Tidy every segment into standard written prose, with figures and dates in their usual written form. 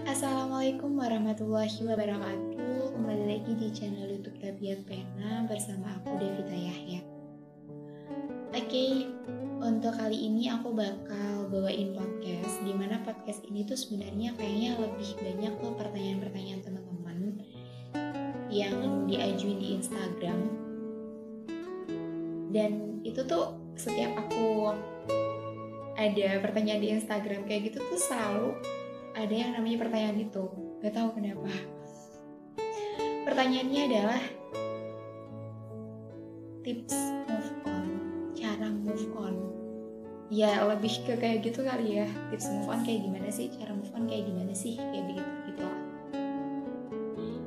Assalamualaikum warahmatullahi wabarakatuh. Kembali lagi di channel YouTube Tabiat Pena bersama aku Devita Yahya. Oke, untuk kali ini aku bakal bawain podcast, dimana podcast ini tuh sebenarnya kayaknya lebih banyak tuh pertanyaan-pertanyaan teman-teman yang diajuin di Instagram. Dan itu tuh setiap aku ada pertanyaan di Instagram kayak gitu tuh selalu ada yang namanya pertanyaan itu. Gak tahu kenapa. Pertanyaannya adalah tips move on, cara move on. Ya lebih ke kayak gitu kali ya. Tips move on kayak gimana sih? Cara move on kayak gimana sih? Kayak begitu gitu lah.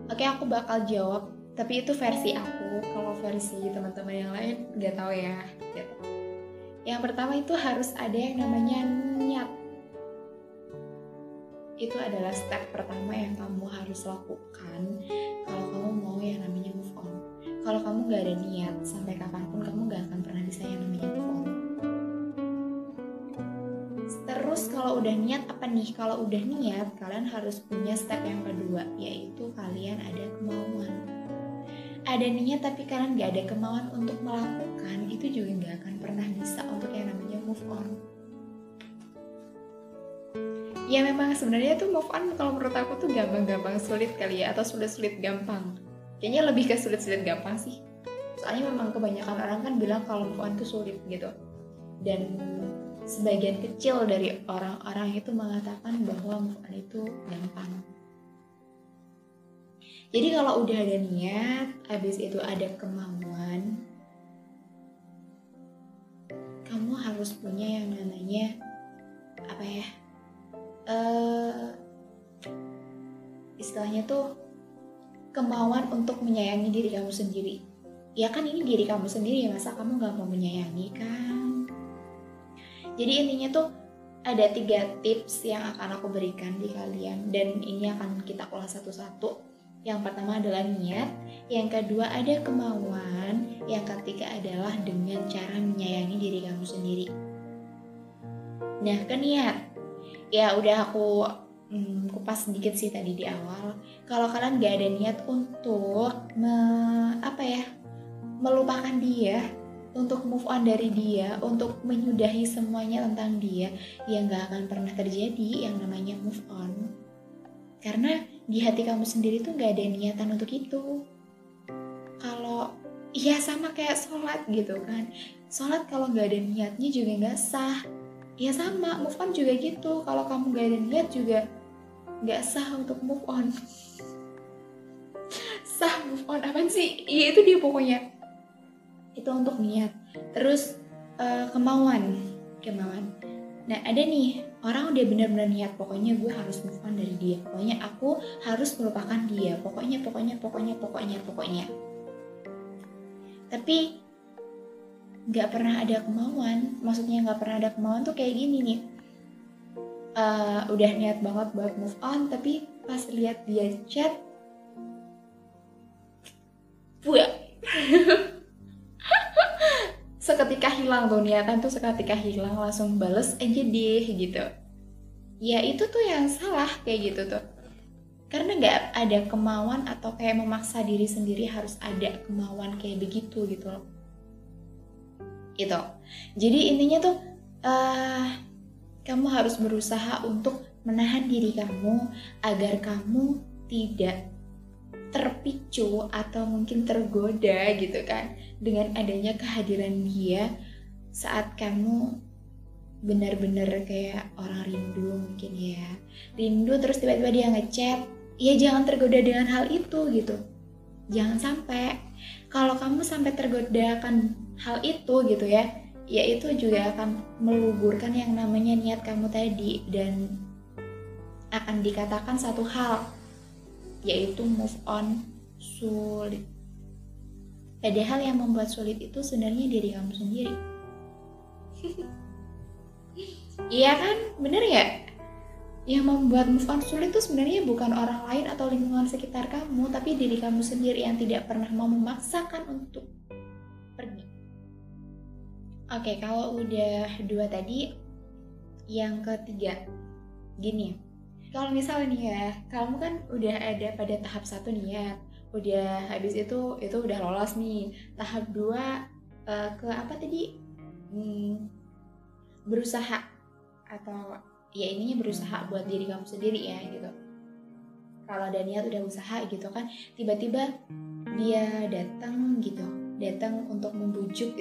Oke, aku bakal jawab. Tapi itu versi aku. Kalau versi teman-teman yang lain gak tahu ya. Gitu. Yang pertama itu harus ada yang namanya niat. Itu adalah step pertama yang kamu harus lakukan kalau kamu mau yang namanya move on. Kalau kamu gak ada niat, sampai kapanpun kamu gak akan pernah bisa yang namanya move on. Terus kalau udah niat apa nih? Kalau udah niat, kalian harus punya step yang kedua, yaitu kalian ada kemauan. Ada niat tapi kalian gak ada kemauan untuk melakukan, itu juga gak akan pernah bisa untuk yang namanya move on. Ya memang sebenarnya tuh move on kalau menurut aku tuh gampang-gampang sulit kali ya, atau sulit-sulit gampang. Kayaknya lebih ke sulit-sulit gampang sih. Soalnya memang kebanyakan orang kan bilang kalau move on tuh sulit gitu. Dan sebagian kecil dari orang-orang itu mengatakan bahwa move on itu gampang. Jadi kalau udah ada niat, habis itu ada kemauan, kamu harus punya yang namanya apa ya? Istilahnya tuh kemauan untuk menyayangi diri kamu sendiri. Ya kan ini diri kamu sendiri, masa kamu gak mau menyayangi kan? Jadi intinya tuh ada 3 tips yang akan aku berikan di kalian, dan ini akan kita ulas satu-satu. Yang pertama adalah niat, yang kedua ada kemauan, yang ketiga adalah dengan cara menyayangi diri kamu sendiri. Nah, ke niat. Ya udah aku kupas sedikit sih tadi di awal. Kalau kalian gak ada niat untuk melupakan dia, untuk move on dari dia, untuk menyudahi semuanya tentang dia, ya gak akan pernah terjadi yang namanya move on. Karena di hati kamu sendiri tuh gak ada niatan untuk itu. Kalau ya sama kayak sholat gitu kan, sholat kalau gak ada niatnya juga gak sah. Ya sama, move on juga gitu. Kalau kamu gak ada niat juga gak sah untuk move on. Sah move on apaan sih? Ya itu dia pokoknya. Itu untuk niat. Terus kemauan. Nah ada nih, orang udah benar-benar niat, pokoknya gue harus move on dari dia. Pokoknya aku harus melupakan dia. Pokoknya. Tapi gak pernah ada kemauan. Maksudnya gak pernah ada kemauan tuh kayak gini nih. Udah niat banget buat move on, tapi pas lihat dia chat, buat seketika hilang tuh niatan tuh, seketika hilang, langsung bales aja deh gitu. Ya itu tuh yang salah kayak gitu tuh. Karena gak ada kemauan, atau kayak memaksa diri sendiri harus ada kemauan kayak begitu gitu loh. Itu. Jadi intinya tuh kamu harus berusaha untuk menahan diri kamu agar kamu tidak terpicu atau mungkin tergoda gitu kan dengan adanya kehadiran dia saat kamu benar-benar kayak orang rindu mungkin ya. Rindu terus tiba-tiba dia ngechat, ya jangan tergoda dengan hal itu gitu. Jangan sampai. Kalau kamu sampai tergoda akan hal itu gitu ya itu juga akan melugurkan yang namanya niat kamu tadi, dan akan dikatakan satu hal, yaitu move on sulit. Padahal yang membuat sulit itu sebenarnya diri kamu sendiri. Iya kan? Bener ya? Yang membuat move on sulit itu sebenarnya bukan orang lain atau lingkungan sekitar kamu, tapi diri kamu sendiri yang tidak pernah mau memaksakan untuk pergi. Oke, kalau udah 2 tadi, yang ketiga, gini, Kalau misalnya nih ya, kamu kan udah ada pada tahap 1 nih ya, udah habis itu udah lolos nih. Tahap 2 ke apa tadi? Berusaha, atau ya ininya berusaha buat diri kamu sendiri ya gitu. Kalau ada niat udah usaha gitu kan, tiba-tiba dia datang untuk membujuk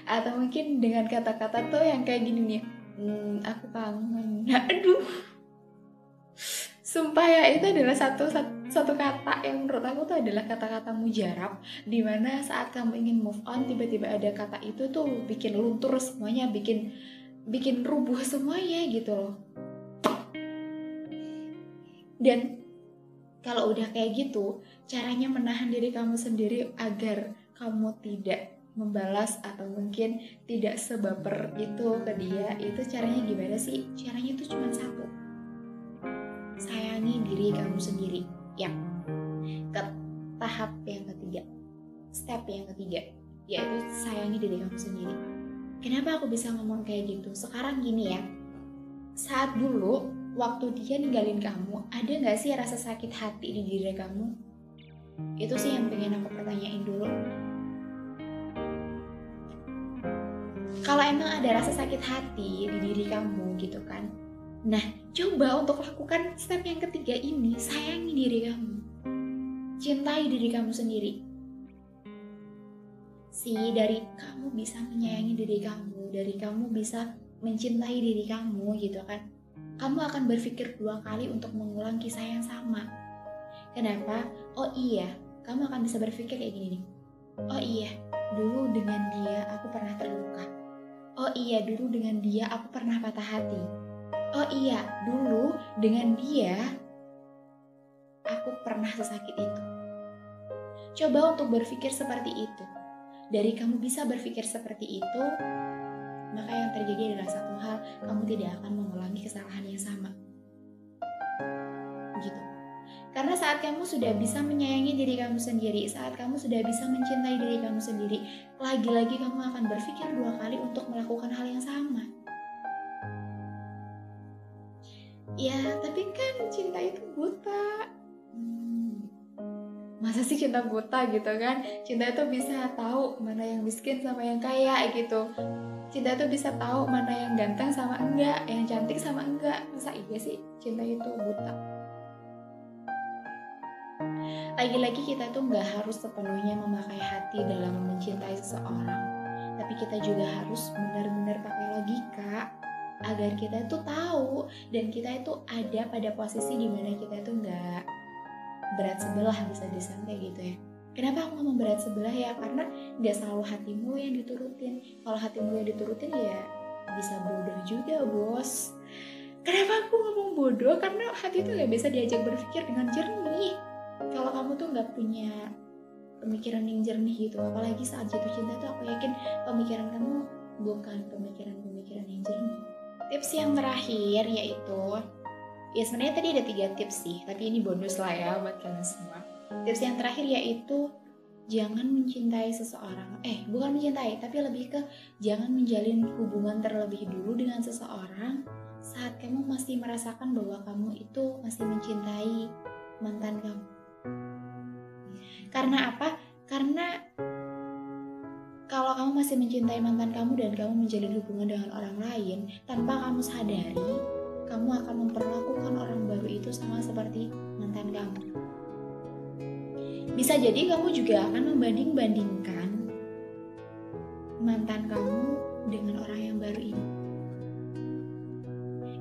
atau mungkin dengan kata-kata tuh yang kayak gini nih, aku kangen. Aduh, sumpah ya, itu adalah satu kata yang menurut aku tuh adalah kata-kata mujarab, dimana saat kamu ingin move on tiba-tiba ada kata itu tuh bikin luntur semuanya, bikin rubuh semuanya gitu loh. Dan kalau udah kayak gitu, caranya menahan diri kamu sendiri agar kamu tidak membalas atau mungkin tidak sebaper itu ke dia, itu caranya gimana sih? Caranya itu cuma satu, sayangi diri kamu sendiri. Ya, ke tahap yang ketiga, step yang ketiga, yaitu sayangi diri kamu sendiri. Kenapa aku bisa ngomong kayak gitu? Sekarang gini ya, saat dulu waktu dia ninggalin kamu, ada gak sih rasa sakit hati di diri kamu? Itu sih yang pengen aku pertanyain dulu. Kalau emang ada rasa sakit hati di diri kamu gitu kan, nah coba untuk lakukan step yang ketiga ini, sayangi diri kamu, cintai diri kamu sendiri. Dari kamu bisa menyayangi diri kamu, dari kamu bisa mencintai diri kamu gitu kan, kamu akan berpikir 2 kali untuk mengulang kisah yang sama. Kenapa? Oh iya, kamu akan bisa berpikir kayak gini nih. Oh iya, dulu dengan dia aku pernah terluka. Oh iya, dulu dengan dia aku pernah patah hati. Oh iya, dulu dengan dia aku pernah sesakit itu. Coba untuk berpikir seperti itu. Dari kamu bisa berpikir seperti itu, maka yang terjadi adalah satu hal, kamu tidak akan mengulangi kesalahan yang sama. Gitu. Karena saat kamu sudah bisa menyayangi diri kamu sendiri, saat kamu sudah bisa mencintai diri kamu sendiri, lagi-lagi kamu akan berpikir 2 kali untuk melakukan hal yang sama. Ya, tapi kan cinta itu buta. Masa sih cinta buta gitu kan? Cinta itu bisa tahu mana yang miskin sama yang kaya gitu. Cinta itu bisa tahu mana yang ganteng sama enggak, yang cantik sama enggak. Masa iya sih cinta itu buta? Lagi-lagi kita tuh nggak harus sepenuhnya memakai hati dalam mencintai seseorang, tapi kita juga harus benar-benar pakai logika agar kita itu tahu dan kita itu ada pada posisi dimana kita itu nggak berat sebelah, bisa disebut kayak gitu ya. Kenapa aku ngomong berat sebelah ya? Karena nggak selalu hatimu yang diturutin. Kalau hatimu yang diturutin ya bisa bodoh juga, bos. Kenapa aku ngomong bodoh? Karena hati itu nggak bisa diajak berpikir dengan jernih. Kalau kamu tuh nggak punya pemikiran yang jernih gitu, apalagi saat jatuh cinta tuh, aku yakin pemikiran kamu bukan pemikiran yang jernih. Tips yang terakhir yaitu, ya sebenarnya tadi ada 3 tips sih, tapi ini bonus lah ya buat kalian semua. Tips yang terakhir yaitu jangan mencintai seseorang. Bukan mencintai, tapi lebih ke jangan menjalin hubungan terlebih dulu dengan seseorang saat kamu masih merasakan bahwa kamu itu masih mencintai mantan kamu. Karena apa? Karena kalau kamu masih mencintai mantan kamu dan kamu menjalin hubungan dengan orang lain tanpa kamu sadari, kamu akan memperlakukan orang baru itu sama seperti mantan kamu. Bisa jadi kamu juga akan membanding-bandingkan mantan kamu dengan orang yang baru ini.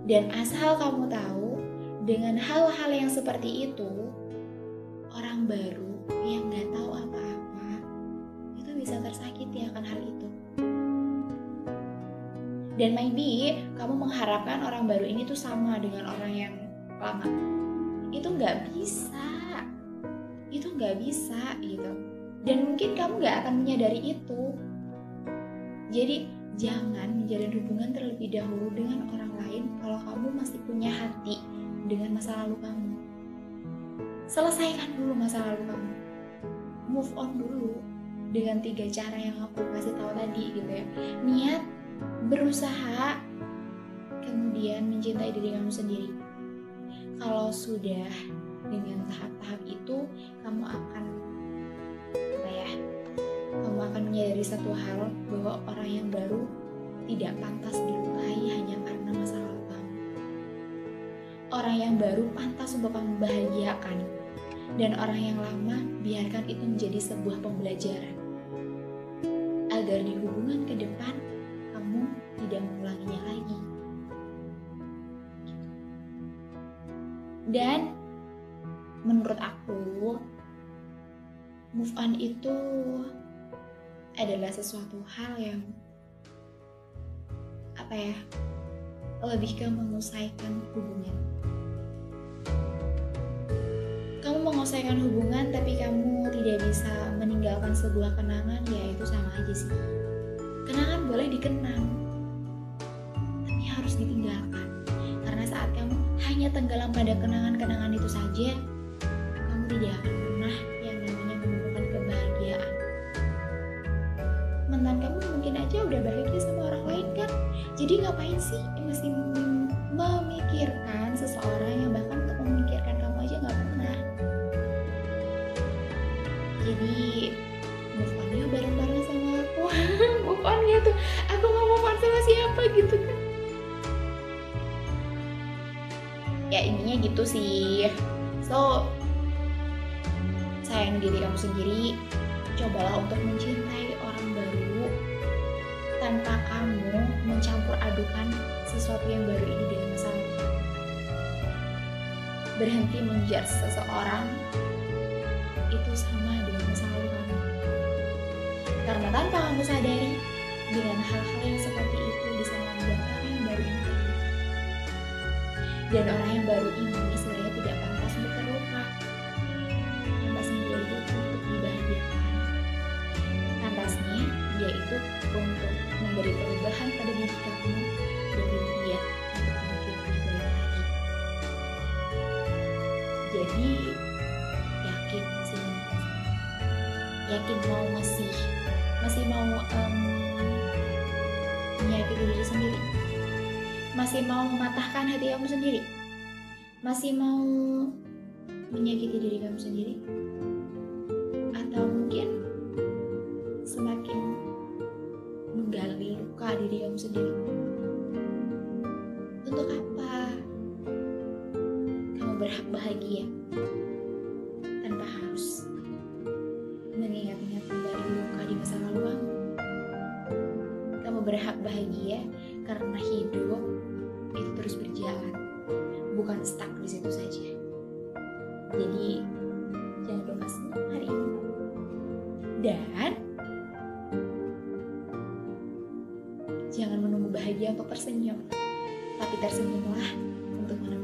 Dan asal kamu tahu, dengan hal-hal yang seperti itu, orang baru yang gak tahu apa-apa itu bisa tersakiti akan hal itu. Dan maybe kamu mengharapkan orang baru ini tuh sama dengan orang yang lama. Itu gak bisa gitu. Dan mungkin kamu gak akan menyadari itu. Jadi jangan menjalin hubungan terlebih dahulu dengan orang lain kalau kamu masih punya hati dengan masa lalu kamu. Selesaikan dulu masa lalu kamu, move on dulu dengan 3 cara yang aku kasih tahu tadi gitu ya. Niat, berusaha, kemudian mencintai diri kamu sendiri. kalau sudah dengan tahap-tahap itu, kamu akan kamu akan menyadari satu hal, bahwa orang yang baru tidak pantas dilukai hanya karena masa lalu kamu. Orang yang baru pantas untuk kamu bahagiakan, dan orang yang lama biarkan itu menjadi sebuah pembelajaran agar di hubungan ke depan kamu tidak mengulanginya lagi. Dan menurut aku, move on itu adalah sesuatu hal yang lebih ke menyelesaikan hubungan. Kamu menyelesaikan hubungan tapi kamu tidak bisa meninggalkan sebuah kenangan, ya itu sama aja sih. Kenangan boleh dikenang, tapi harus ditinggalkan. Karena saat kamu hanya tenggelam pada kenangan-kenangan itu saja, kamu tidak akan pernah yang namanya menemukan kebahagiaan. Mantan kamu mungkin aja udah bahagia sama orang lain kan? Jadi ngapain sih mesti memikirkan seseorang yang bahkan untuk memikirkan kamu aja gak pernah. Jadi move on ya bareng-bareng sama aku. Move on gitu, aku gak move on sama siapa gitu kan. Ya intinya gitu sih. So, sayang diri kamu sendiri. Cobalah untuk mencintai orang baru tanpa kamu mencampur adukan sesuatu yang baru ini dengan masa lalu. Berhenti menjudge seseorang itu sama dengan masa lalu kamu. Karena tanpa kamu sadari, dengan hal-hal yang seperti itu bisa membuat orang yang baru ini terluka. Dan orang yang baru ini sebenarnya tidak pantas untuk terluka. Pantasnya dia itu untuk dibahagiakan. Pantasnya dia itu untuk memberi perubahan pada diri kamu dari dia untuk menjadi lebih baik lagi. Jadi yakin masih mau menyakiti diri sendiri, masih mau mematahkan hati kamu sendiri, masih mau menyakiti diri kamu sendiri, atau mungkin semakin menggali luka diri kamu sendiri. Untuk apa kamu berhak bahagia tanpa harus mengingat-ingat kembali luka di masa lalu kamu? Kamu berhak bahagia karena hidup itu terus berjalan, bukan stuck di situ saja. Jadi jangan lupa senyum hari ini. Dan jangan menunggu bahagia untuk tersenyum, tapi tersenyumlah untuk menemukan